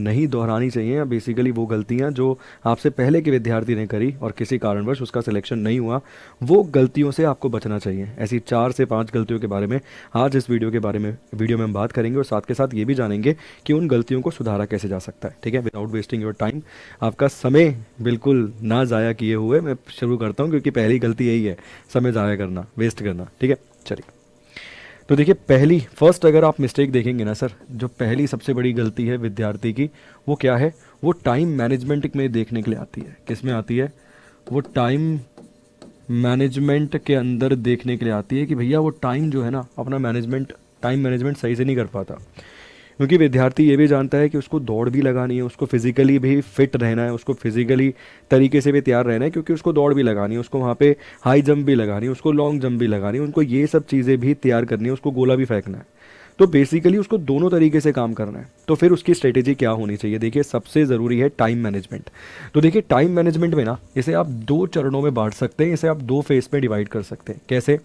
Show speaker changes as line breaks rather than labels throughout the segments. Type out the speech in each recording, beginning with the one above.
नहीं दोहरानी चाहिए, या बेसिकली वो गलतियां जो आपसे पहले के विद्यार्थी ने करी और किसी कारणवश उसका सिलेक्शन नहीं हुआ, वो गलतियों से आपको बचना चाहिए। ऐसी 4 से 5 गलतियों के बारे में आज इस वीडियो में हम बात करेंगे, और साथ के साथ ये भी जानेंगे कि उन गलतियों को सुधारा कैसे जा सकता है। ठीक है, विदाउट वेस्टिंग योर टाइम, आपका समय बिल्कुल ना ज़ाया किए हुए मैं शुरू करता हूँ, क्योंकि पहली गलती यही है, समय ज़ाया करना, वेस्ट करना। ठीक है, चलिए। तो देखिए, फर्स्ट अगर आप मिस्टेक देखेंगे ना सर, जो पहली सबसे बड़ी गलती है विद्यार्थी की, वो क्या है? वो टाइम मैनेजमेंट में देखने के लिए आती है। किस में आती है? वो टाइम मैनेजमेंट के अंदर देखने के लिए आती है कि भैया वो टाइम जो है ना, अपना टाइम मैनेजमेंट सही से नहीं कर पाता। क्योंकि विद्यार्थी ये भी जानता है कि उसको दौड़ भी लगानी है, उसको फिजिकली भी फिट रहना है, उसको फिजिकली तरीके से भी तैयार रहना है, क्योंकि उसको दौड़ भी लगानी है, उसको वहाँ पे हाई जंप भी लगानी है, उसको लॉन्ग जंप भी लगानी है, उनको ये सब चीज़ें भी तैयार करनी है, उसको गोला भी फेंकना है। तो बेसिकली उसको दोनों तरीके से काम करना है। तो फिर उसकी स्ट्रेटेजी क्या होनी चाहिए? देखिए, सबसे ज़रूरी है टाइम मैनेजमेंट। तो देखिए, टाइम मैनेजमेंट में ना, इसे आप 2 चरणों में बांट सकते हैं, इसे आप 2 फेज में डिवाइड कर सकते हैं। कैसे?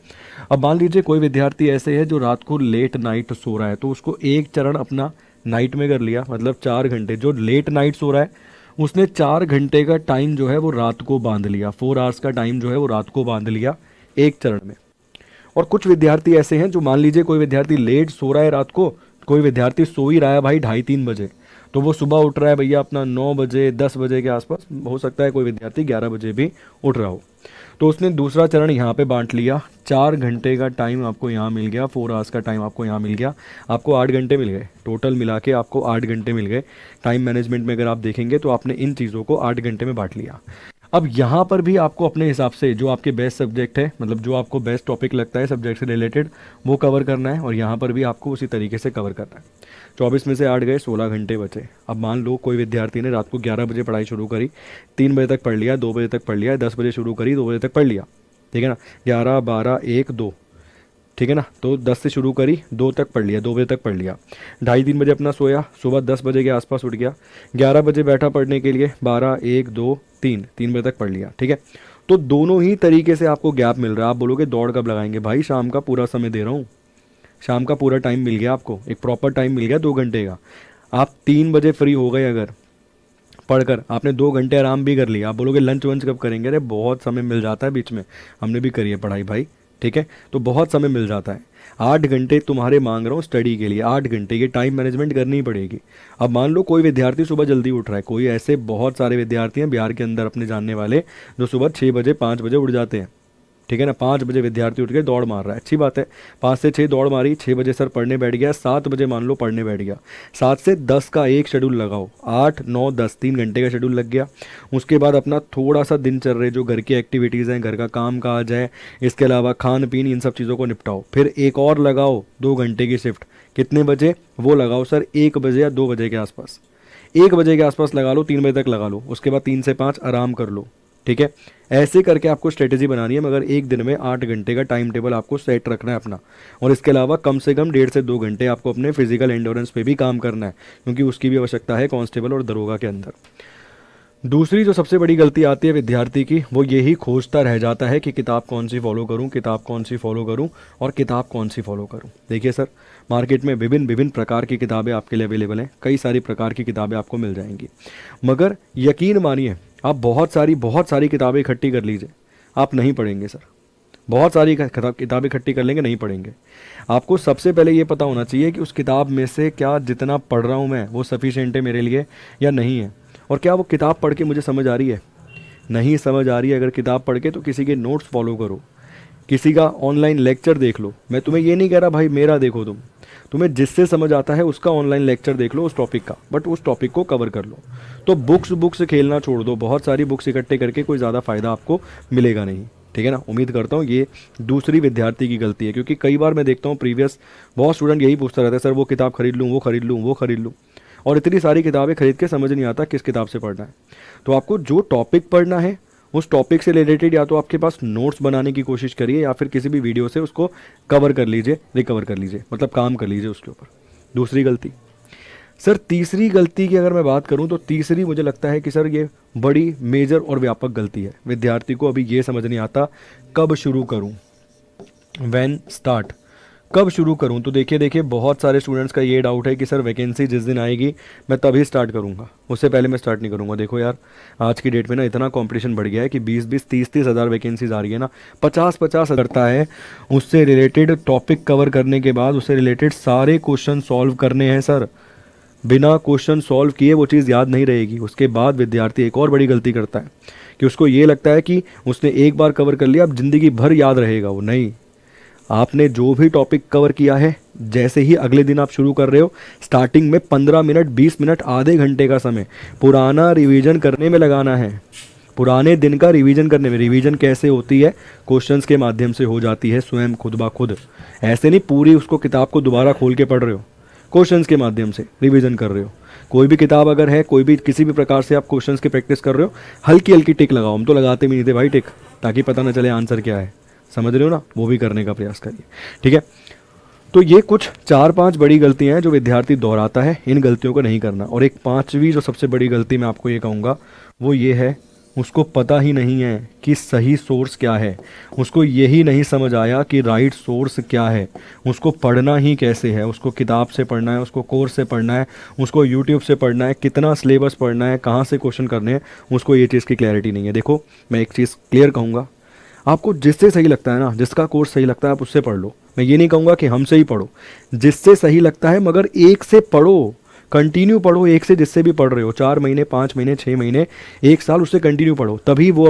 अब मान लीजिए कोई विद्यार्थी ऐसे है जो रात को लेट नाइट सो रहा है, तो उसको एक चरण अपना नाइट में कर लिया, मतलब 4 घंटे। जो लेट नाइट सो रहा है उसने 4 घंटे का टाइम जो है वो रात को बांध लिया, 4 आवर्स का टाइम जो है वो रात को बांध लिया एक चरण में। और कुछ विद्यार्थी ऐसे हैं जो, मान लीजिए कोई विद्यार्थी लेट सो रहा है रात को, कोई विद्यार्थी सो ही रहा है भाई 2:30-3 बजे, तो वो सुबह उठ रहा है भैया अपना 9 बजे 10 बजे के आसपास, हो सकता है कोई विद्यार्थी 11 बजे भी उठ रहा हो। तो उसने दूसरा चरण यहाँ पे बांट लिया, 4 घंटे का टाइम आपको यहाँ मिल गया, 4 आवर्स का टाइम आपको यहाँ मिल गया, आपको 8 घंटे मिल गए, टोटल मिला के आपको 8 घंटे मिल गए। टाइम मैनेजमेंट में अगर आप देखेंगे तो आपने इन चीज़ों को 8 घंटे में बांट लिया। अब यहाँ पर भी आपको अपने हिसाब से जो आपके बेस्ट सब्जेक्ट है, मतलब जो आपको बेस्ट टॉपिक लगता है सब्जेक्ट से रिलेटेड, वो कवर करना है, और यहाँ पर भी आपको उसी तरीके से कवर करना है। 24 में से 8 गए, 16 घंटे बचे। अब मान लो कोई विद्यार्थी ने रात को 11 बजे पढ़ाई शुरू करी, 3 बजे तक पढ़ लिया, 2 बजे तक पढ़ लिया, 10 बजे शुरू करी, 2 बजे तक पढ़ लिया। ठीक है ना, 11 12 1 2, ठीक है ना, तो 10 से शुरू करी, 2 तक पढ़ लिया, 2 बजे तक पढ़ लिया, 2:30-3 बजे अपना सोया, सुबह 10 बजे के आसपास उठ गया, 11 बजे बैठा पढ़ने के लिए, 12 1 2 3 3 बजे तक पढ़ लिया। ठीक है, तो दोनों ही तरीके से आपको गैप मिल रहा है। आप बोलोगे दौड़ कब लगाएंगे? भाई शाम का पूरा समय दे रहा हूँ, शाम का पूरा टाइम मिल गया आपको, एक प्रॉपर टाइम मिल गया 2 घंटे का। आप 3 बजे फ्री हो गए, अगर पढ़कर आपने 2 घंटे आराम भी कर लिया, आप बोलोगे लंच वंच कब करेंगे? अरे बहुत समय मिल जाता है बीच में, हमने भी करी है पढ़ाई भाई। ठीक है, तो बहुत समय मिल जाता है। 8 घंटे तुम्हारे मांग रहा हूँ स्टडी के लिए, 8 घंटे ये टाइम मैनेजमेंट करनी ही पड़ेगी। अब मान लो कोई विद्यार्थी सुबह जल्दी उठ रहा है, कोई ऐसे बहुत सारे विद्यार्थी हैं बिहार के अंदर अपने जानने वाले, जो सुबह 6 बजे 5 बजे उठ जाते हैं। ठीक है ना, 5 बजे विद्यार्थी उठ के दौड़ मार रहा है, अच्छी बात है, 5 से 6 दौड़ मारी, 6 बजे सर पढ़ने बैठ गया, 7 बजे मान लो पढ़ने बैठ गया, 7 से 10 का एक शेड्यूल लगाओ, 8 9 10 3 घंटे का शेड्यूल लग गया। उसके बाद अपना थोड़ा सा दिनचर्या, जो घर की एक्टिविटीज़ हैं, घर का काम काज है, इसके अलावा खान पीन, इन सब चीज़ों को निपटाओ। फिर एक और लगाओ 2 घंटे की शिफ्ट, कितने बजे? वो लगाओ सर 1 बजे या 2 बजे के आसपास, 1 बजे के आसपास लगा लो, 3 बजे तक लगा लो, उसके बाद 3 से 5 आराम कर लो। ठीक है, ऐसे करके आपको स्ट्रेटेजी बनानी है, मगर एक दिन में 8 घंटे का टाइम टेबल आपको सेट रखना है अपना। और इसके अलावा कम से कम 1.5 से 2 घंटे आपको अपने फिजिकल एंडोरेंस पे भी काम करना है, क्योंकि उसकी भी आवश्यकता है कांस्टेबल और दरोगा के अंदर। दूसरी जो सबसे बड़ी गलती आती है विद्यार्थी की, वो यही खोजता रह जाता है कि किताब कौन सी फॉलो करूं, किताब कौन सी फॉलो करूं, और किताब कौन सी फॉलो करूं। देखिए सर, मार्केट में विभिन्न प्रकार की किताबें आपके लिए अवेलेबल हैं, कई सारी प्रकार की किताबें आपको मिल जाएंगी, मगर यकीन मानिए आप बहुत सारी किताबें इकट्ठी कर लीजिए, आप नहीं पढ़ेंगे सर। बहुत सारी किताबें इकट्ठी कर लेंगे, नहीं पढ़ेंगे। आपको सबसे पहले ये पता होना चाहिए कि उस किताब में से क्या जितना पढ़ रहा हूँ मैं वो सफिशिएंट है मेरे लिए या नहीं है, और क्या वो किताब पढ़ के मुझे समझ आ रही है। नहीं समझ आ रही है अगर किताब पढ़ के, तो किसी के नोट्स फॉलो करो, किसी का ऑनलाइन लेक्चर देख लो। मैं तुम्हें ये नहीं कह रहा भाई मेरा देखो, तुम्हें जिससे समझ आता है उसका ऑनलाइन लेक्चर देख लो उस टॉपिक का, बट उस टॉपिक को कवर कर लो। तो बुक्स खेलना छोड़ दो, बहुत सारी बुक्स इकट्ठे करके कोई ज़्यादा फ़ायदा आपको मिलेगा नहीं। ठीक है ना, उम्मीद करता हूँ ये दूसरी विद्यार्थी की गलती है, क्योंकि कई बार मैं देखता हूँ प्रीवियस बहुत स्टूडेंट यही पूछता रहता है, सर वो किताब खरीद लूँ, वो खरीद लूँ, वो खरीद लूँ, और इतनी सारी किताबें खरीद के समझ नहीं आता किस किताब से पढ़ना है। तो आपको जो टॉपिक पढ़ना है उस टॉपिक से रिलेटेड या तो आपके पास नोट्स बनाने की कोशिश करिए, या फिर किसी भी वीडियो से उसको कवर कर लीजिए, रिकवर कर लीजिए, मतलब काम कर लीजिए उसके ऊपर। दूसरी गलती सर, तीसरी गलती की अगर मैं बात करूं तो तीसरी मुझे लगता है कि सर ये बड़ी मेजर और व्यापक गलती है। विद्यार्थी को अभी ये समझ नहीं आता कब शुरू करूं, व्हेन स्टार्ट, कब शुरू करूं? तो देखिए बहुत सारे स्टूडेंट्स का ये डाउट है कि सर वैकेंसी जिस दिन आएगी मैं तभी स्टार्ट करूंगा, उससे पहले मैं स्टार्ट नहीं करूंगा। देखो यार, आज की डेट में ना इतना कंपटीशन बढ़ गया है कि 20-20 30-30 हज़ार वैकेंसीज आ रही है ना, 50-50 करता है। उससे रिलेटेड टॉपिक कवर करने के बाद उससे रिलेटेड सारे क्वेश्चन सॉल्व करने हैं सर। बिना क्वेश्चन सॉल्व किए वो चीज़ याद नहीं रहेगी। उसके बाद विद्यार्थी एक और बड़ी गलती करता है कि उसको ये लगता है कि उसने एक बार कवर कर लिया अब ज़िंदगी भर याद रहेगा वो। नहीं, आपने जो भी टॉपिक कवर किया है, जैसे ही अगले दिन आप शुरू कर रहे हो, स्टार्टिंग में 15 मिनट 20 मिनट आधे घंटे का समय पुराना रिवीजन करने में लगाना है। पुराने दिन का रिवीजन करने में। रिवीजन कैसे होती है? क्वेश्चंस के माध्यम से हो जाती है, स्वयं खुद ब खुद। ऐसे नहीं पूरी उसको किताब को दोबारा खोल के पढ़ रहे हो, क्वेश्चंस के माध्यम से रिवीजन कर रहे हो। कोई भी किताब अगर है, कोई भी किसी भी प्रकार से आप क्वेश्चंस की प्रैक्टिस कर रहे हो, हल्की हल्की टिक लगाओ। हम तो लगाते भी नहीं थे भाई टिक, ताकि पता ना चले आंसर क्या है। समझ रहे हो ना? वो भी करने का प्रयास करिए, ठीक है। तो ये कुछ 4-5 बड़ी गलतियां हैं जो विद्यार्थी दोहराता है, इन गलतियों को नहीं करना। और एक पांचवी जो सबसे बड़ी गलती मैं आपको ये कहूँगा वो ये है, उसको पता ही नहीं है कि सही सोर्स क्या है। उसको यही नहीं समझ आया कि राइट सोर्स क्या है। उसको पढ़ना ही कैसे है, उसको किताब से पढ़ना है, उसको कोर्स से पढ़ना है, उसको यूट्यूब से पढ़ना है, कितना सिलेबस पढ़ना है, कहाँ से क्वेश्चन करने हैं, उसको ये चीज़ की क्लैरिटी नहीं है। देखो, मैं एक चीज़ क्लियर कहूँगा, आपको जिससे सही लगता है ना, जिसका कोर्स सही लगता है आप उससे पढ़ लो। मैं ये नहीं कहूँगा कि हमसे ही पढ़ो, जिससे सही लगता है, मगर एक से पढ़ो, कंटिन्यू पढ़ो एक से, जिससे भी पढ़ रहे हो, 4 महीने 5 महीने 6 महीने 1 साल, उससे कंटिन्यू पढ़ो, तभी वो